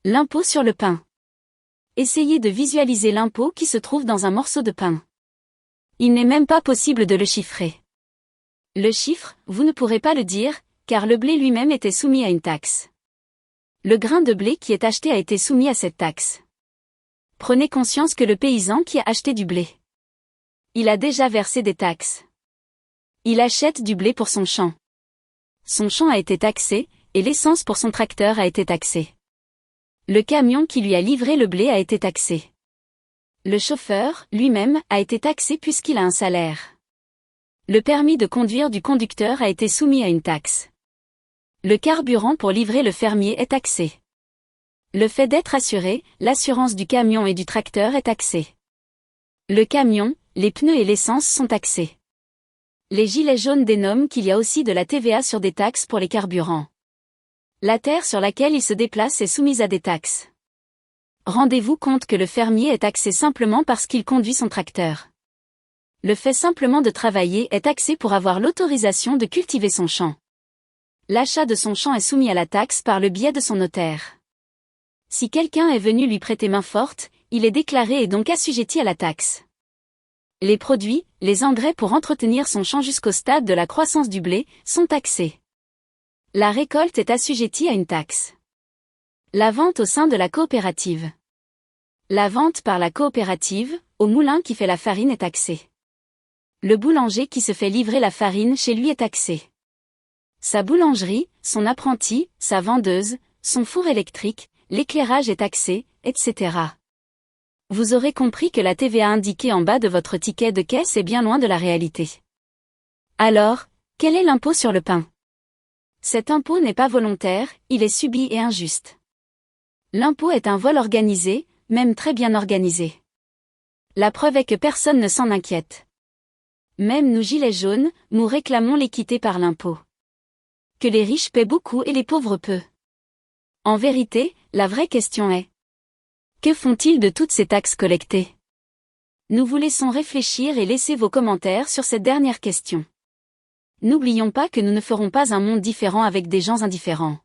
L'impôt sur le pain. Essayez de visualiser l'impôt qui se trouve dans un morceau de pain. Il n'est même pas possible de le chiffrer. Le chiffre, vous ne pourrez pas le dire, car le blé lui-même était soumis à une taxe. Le grain de blé qui est acheté a été soumis à cette taxe. Prenez conscience que le paysan qui a acheté du blé, il a déjà versé des taxes. Il achète du blé pour son champ. Son champ a été taxé, et l'essence pour son tracteur a été taxée. Le camion qui lui a livré le blé a été taxé. Le chauffeur, lui-même, a été taxé puisqu'il a un salaire. Le permis de conduire du conducteur a été soumis à une taxe. Le carburant pour livrer le fermier est taxé. Le fait d'être assuré, l'assurance du camion et du tracteur est taxée. Le camion, les pneus et l'essence sont taxés. Les gilets jaunes dénomment qu'il y a aussi de la TVA sur des taxes pour les carburants. La terre sur laquelle il se déplace est soumise à des taxes. Rendez-vous compte que le fermier est taxé simplement parce qu'il conduit son tracteur. Le fait simplement de travailler est taxé pour avoir l'autorisation de cultiver son champ. L'achat de son champ est soumis à la taxe par le biais de son notaire. Si quelqu'un est venu lui prêter main forte, il est déclaré et donc assujetti à la taxe. Les produits, les engrais pour entretenir son champ jusqu'au stade de la croissance du blé, sont taxés. La récolte est assujettie à une taxe. La vente au sein de la coopérative. La vente par la coopérative, au moulin qui fait la farine est taxée. Le boulanger qui se fait livrer la farine chez lui est taxé. Sa boulangerie, son apprenti, sa vendeuse, son four électrique, l'éclairage est taxé, etc. Vous aurez compris que la TVA indiquée en bas de votre ticket de caisse est bien loin de la réalité. Alors, quel est l'impôt sur le pain ? Cet impôt n'est pas volontaire, il est subi et injuste. L'impôt est un vol organisé, même très bien organisé. La preuve est que personne ne s'en inquiète. Même nous gilets jaunes, nous réclamons l'équité par l'impôt. Que les riches paient beaucoup et les pauvres peu. En vérité, la vraie question est: que font-ils de toutes ces taxes collectées ? Nous vous laissons réfléchir et laisser vos commentaires sur cette dernière question. N'oublions pas que nous ne ferons pas un monde différent avec des gens indifférents.